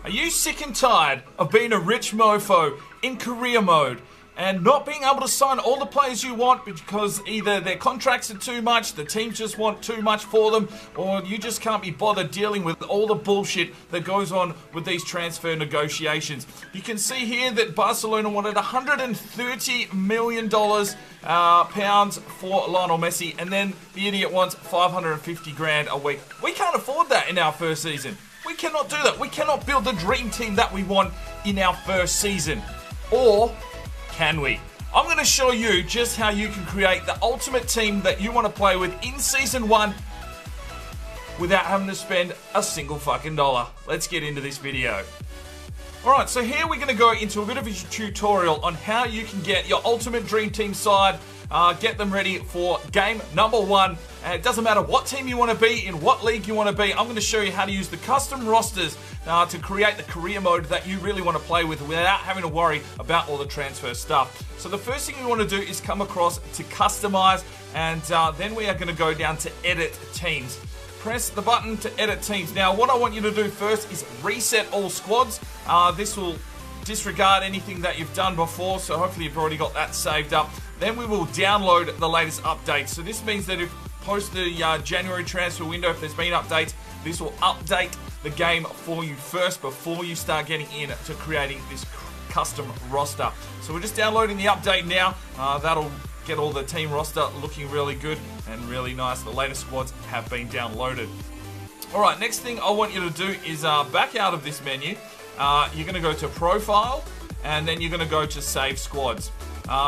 Are you sick and tired of being a rich mofo in career mode and not being able to sign all the players you want because either their contracts are too much, the teams just want too much for them, or you just can't be bothered dealing with all the bullshit that goes on with these transfer negotiations? You can see here that Barcelona wanted $130 million pounds for Lionel Messi, and then the idiot wants 550 grand a week. We can't afford that in our first season. We cannot do that. We cannot build the dream team that we want in our first season. Or can we? I'm going to show you just how you can create the ultimate team that you want to play with in Season 1 without having to spend a single fucking dollar. Let's get into this video. Alright, so here we're going to go into a bit of a tutorial on how you can get your ultimate dream team side, get them ready for game number 1. And it doesn't matter what team you want to be, in what league you want to be, I'm going to show you how to use the custom rosters to create the career mode that you really want to play with without having to worry about all the transfer stuff. So the first thing we want to do is come across to customize, and then we are going to go down to edit teams. Press the button to edit teams. Now what I want you to do first is reset all squads. This will disregard anything that you've done before, so hopefully you've already got that saved up. Then we will download the latest updates. So this means that if post the January transfer window, if there's been updates, this will update the game for you first before you start getting into creating this custom roster. So we're just downloading the update now. That'll get all the team roster looking really good and really nice. The latest squads have been downloaded. Alright, next thing I want you to do is back out of this menu. You're going to go to Profile, and then you're going to go to Save Squads.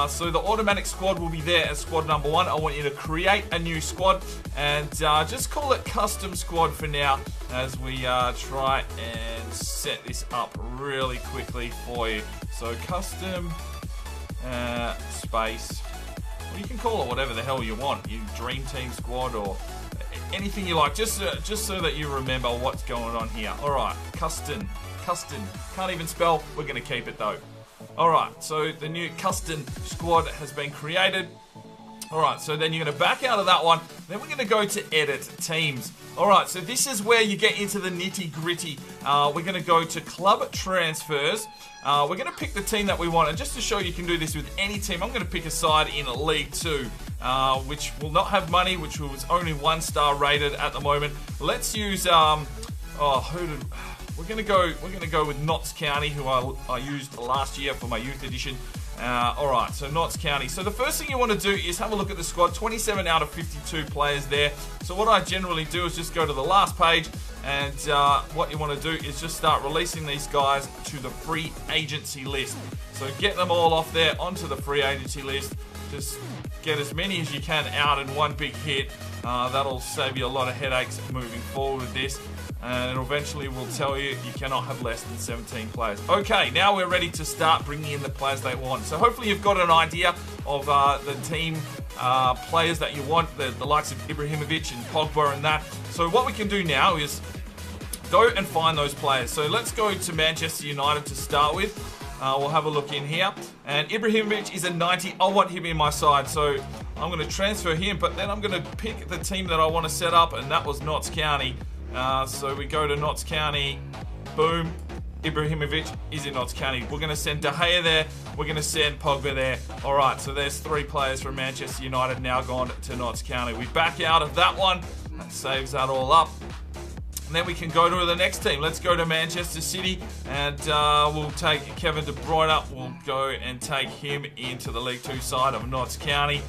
So the automatic squad will be there as squad number 1. I want you to create a new squad and just call it Custom Squad for now as we try and set this up really quickly for you. So Custom Space. Well, you can call it whatever the hell you want. You Dream Team Squad or anything you like, just so that you remember what's going on here. Alright, Custom. Can't even spell, we're going to keep it though. Alright, so the new custom squad has been created. Alright, so then you're going to back out of that one. Then we're going to go to edit teams. Alright, so this is where you get into the nitty gritty. We're going to go to club transfers. We're going to pick the team that we want. And just to show you can do this with any team, I'm going to pick a side in League 2. Which will not have money, which was only 1-star rated at the moment. Let's use, we're gonna go with Notts County, who I used last year for my youth edition. Alright, so Notts County. So the first thing you want to do is have a look at the squad. 27 out of 52 players there. So what I generally do is just go to the last page, and what you want to do is just start releasing these guys to the free agency list. So get them all off there onto the free agency list. Just get as many as you can out in one big hit. That'll save you a lot of headaches moving forward with this. And it eventually will tell you you cannot have less than 17 players. Okay, now we're ready to start bringing in the players they want. So hopefully you've got an idea of the team players that you want, the likes of Ibrahimovic and Pogba and that. So what we can do now is go and find those players. So let's go to Manchester United to start with. We'll have a look in here. And Ibrahimovic is a 90. I want him in my side. So I'm going to transfer him, but then I'm going to pick the team that I want to set up, and that was Notts County. So we go to Notts County, boom, Ibrahimovic is in Notts County. We're going to send De Gea there, we're going to send Pogba there. Alright, so there's 3 players from Manchester United now gone to Notts County. We back out of that one, that saves that all up. And then we can go to the next team. Let's go to Manchester City, and we'll take Kevin De Bruyne up. We'll go and take him into the League 2 side of Notts County.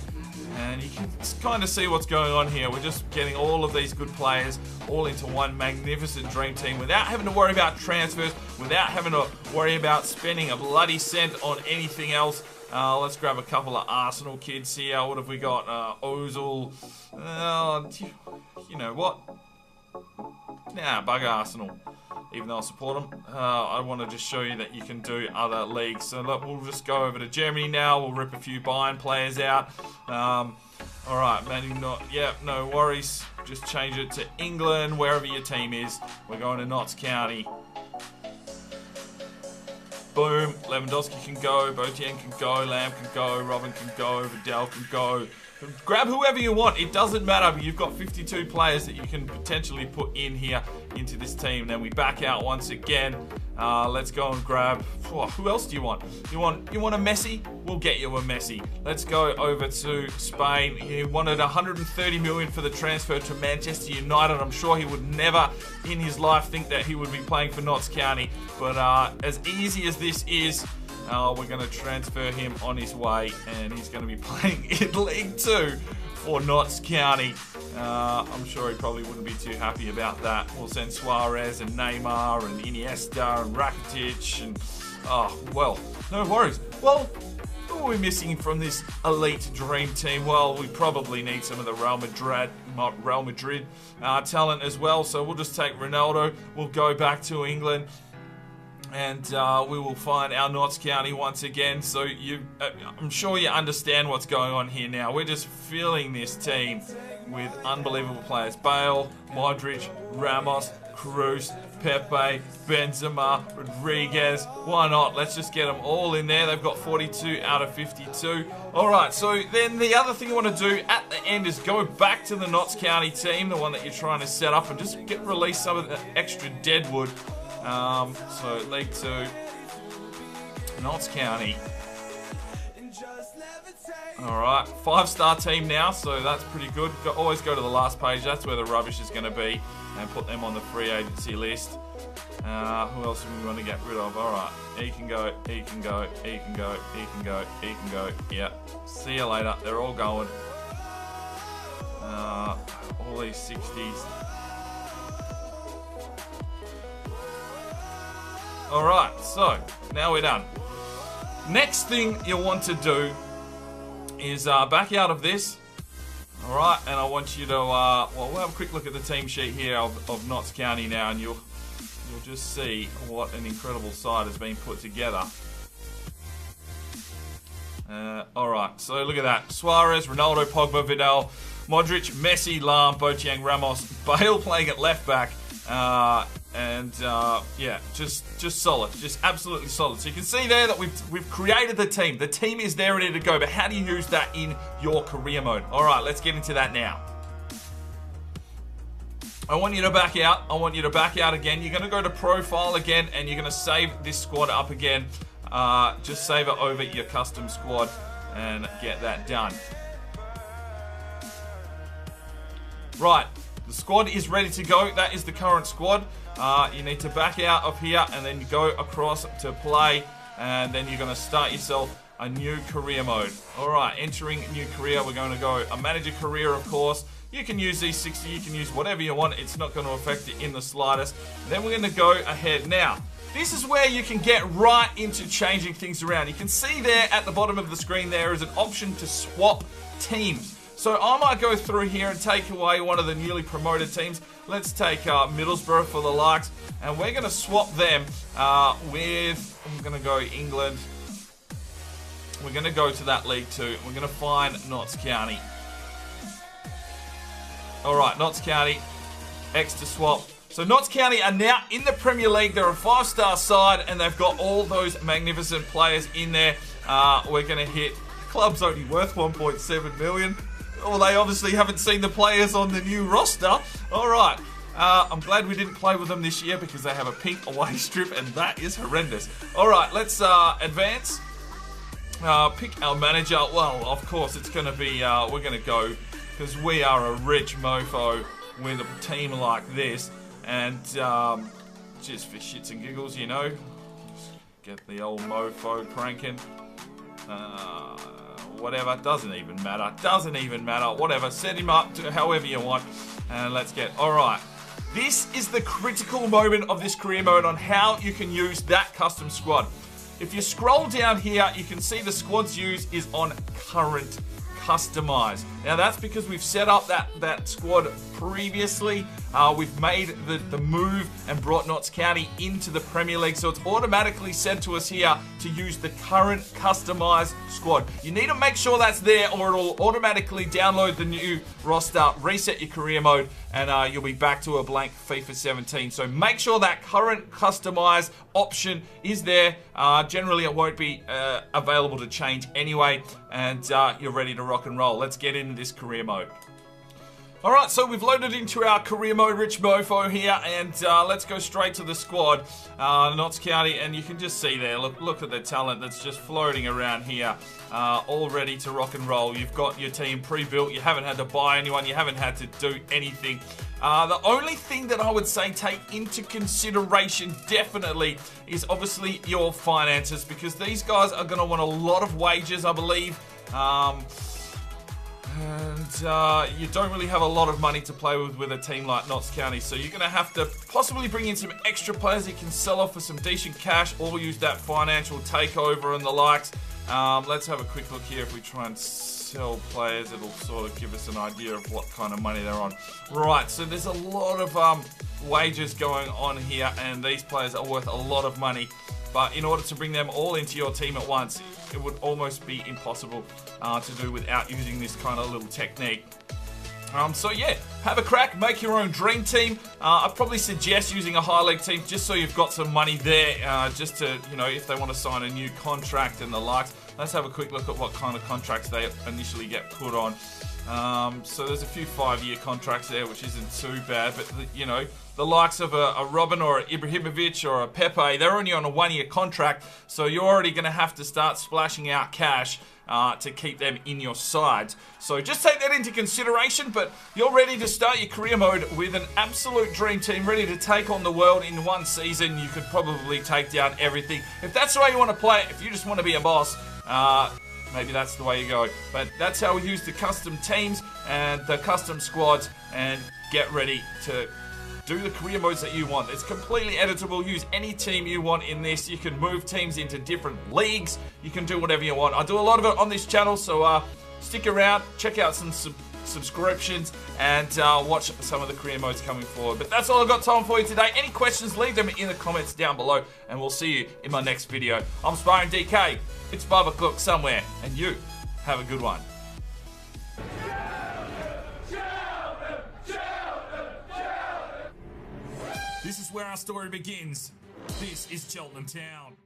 And you can kind of see what's going on here. We're just getting all of these good players all into one magnificent dream team without having to worry about transfers, without having to worry about spending a bloody cent on anything else. Let's grab a couple of Arsenal kids here. What have we got? Ozil. You know what? Nah, bug Arsenal. Even though I support them, I want to just show you that you can do other leagues. So look, we'll just go over to Germany now. We'll rip a few Bayern players out. Alright, man, no worries. Just change it to England, wherever your team is. We're going to Notts County. Boom, Lewandowski can go, Boateng can go, Lamb can go, Robin can go, Vidal can go. Grab whoever you want. It doesn't matter. But you've got 52 players that you can potentially put in here into this team. Then we back out once again. Let's go and grab. Who else do you want? You want a Messi? We'll get you a Messi. Let's go over to Spain. He wanted 130 million for the transfer to Manchester United. I'm sure he would never in his life think that he would be playing for Notts County. But as easy as this is, we're going to transfer him on his way, and he's going to be playing in League 2 for Notts County. I'm sure he probably wouldn't be too happy about that. We'll send Suarez and Neymar and Iniesta and Rakitic and, well, no worries. Well, who are we missing from this elite dream team? Well, we probably need some of the Real Madrid talent as well, so we'll just take Ronaldo. We'll go back to England. And we will find our Notts County once again. So I'm sure you understand what's going on here now. We're just filling this team with unbelievable players. Bale, Modric, Ramos, Cruz, Pepe, Benzema, Rodriguez. Why not? Let's just get them all in there. They've got 42 out of 52. All right, so then the other thing you want to do at the end is go back to the Notts County team, the one that you're trying to set up, and just release some of the extra deadwood. So League 2, Notts County. Alright, 5-star team now, so that's pretty good. Always go to the last page, that's where the rubbish is going to be, and put them on the free agency list. Who else do we want to get rid of? Alright, he can go, he can go, he can go, he can go, he can go. Yep, see you later, they're all going. All these 60s. Alright, so now we're done. Next thing you want to do is back out of this. Alright, and I want you to, well, we'll have a quick look at the team sheet here of Notts County now, and you'll just see what an incredible side has been put together. Alright, so look at that. Suarez, Ronaldo, Pogba, Vidal, Modric, Messi, Lahm, Boateng, Ramos, Bale playing at left back. Yeah, just solid, just absolutely solid. So you can see there that we've created the team. The team is there ready to go, but how do you use that in your career mode? All right, let's get into that now. I want you to back out. I want you to back out again. You're going to go to profile again, and you're going to save this squad up again. Just save it over your custom squad and get that done. Right. The squad is ready to go. That is the current squad. You need to back out of here and then you go across to play, and then you're going to start yourself a new career mode. Alright, entering new career. We're going to go a manager career, of course. You can use these 60, you can use whatever you want. It's not going to affect it in the slightest. Then we're going to go ahead. Now, this is where you can get right into changing things around. You can see there at the bottom of the screen there is an option to swap teams. So I might go through here and take away one of the newly promoted teams. Let's take Middlesbrough for the likes, and we're going to swap them with, I'm going to go England. We're going to go to that League 2. We're going to find Notts County. Alright, Notts County, X to swap. So Notts County are now in the Premier League. They're a 5-star side, and they've got all those magnificent players in there. We're going to hit, club's only worth 1.7 million. Well, they obviously haven't seen the players on the new roster. Alright, I'm glad we didn't play with them this year because they have a pink away strip, and that is horrendous. Alright, let's advance. Pick our manager. Well, of course, it's going to be, we're going to go, because we are a rich mofo with a team like this. And just for shits and giggles, you know, just get the old mofo cranking. Whatever, doesn't even matter, whatever, set him up to however you want, and let's get, alright. This is the critical moment of this career mode on how you can use that custom squad. If you scroll down here, you can see the squad's used is on current customize. Now that's because we've set up that squad previously. We've made the move and brought Notts County into the Premier League, so it's automatically sent to us here to use the current customized squad. You need to make sure that's there, or it'll automatically download the new roster, reset your career mode, and you'll be back to a blank FIFA 17. So make sure that current customized option is there. Generally it won't be available to change anyway, and you're ready to rock and roll. Let's get in in this career mode. Alright, so we've loaded into our career mode Rich Mofo here, and let's go straight to the squad, Notts County, and you can just see there, look at the talent that's just floating around here, all ready to rock and roll. You've got your team pre-built, you haven't had to buy anyone, you haven't had to do anything. The only thing that I would say take into consideration definitely is obviously your finances, because these guys are going to want a lot of wages, I believe. And you don't really have a lot of money to play with a team like Notts County, so you're going to have to possibly bring in some extra players you can sell off for some decent cash, or use that financial takeover and the likes. Let's have a quick look here. If we try and sell players, it'll sort of give us an idea of what kind of money they're on. Right, so there's a lot of wages going on here, and these players are worth a lot of money. But in order to bring them all into your team at once, it would almost be impossible to do without using this kind of little technique. So yeah, have a crack, make your own dream team. I'd probably suggest using a high league team just so you've got some money there, just to, you know, if they want to sign a new contract and the likes. Let's have a quick look at what kind of contracts they initially get put on. So there's a few 5-year contracts there, which isn't too bad, but you know, the likes of a Robin or an Ibrahimovic or a Pepe, they're only on a 1-year contract, so you're already going to have to start splashing out cash to keep them in your side. So just take that into consideration, but you're ready to start your career mode with an absolute dream team, ready to take on the world in one season. You could probably take down everything. If that's the way you want to play it, if you just want to be a boss, maybe that's the way you go. But that's how we use the custom teams and the custom squads, and get ready to do the career modes that you want. It's completely editable. Use any team you want in this. You can move teams into different leagues. You can do whatever you want. I do a lot of it on this channel, so stick around, check out some subscriptions, and watch some of the career modes coming forward. But that's all I've got time for you today. Any questions, leave them in the comments down below, and we'll see you in my next video. I'm Sparring DK. It's 5 o'clock somewhere, and you have a good one. This is where our story begins. This is Cheltenham Town.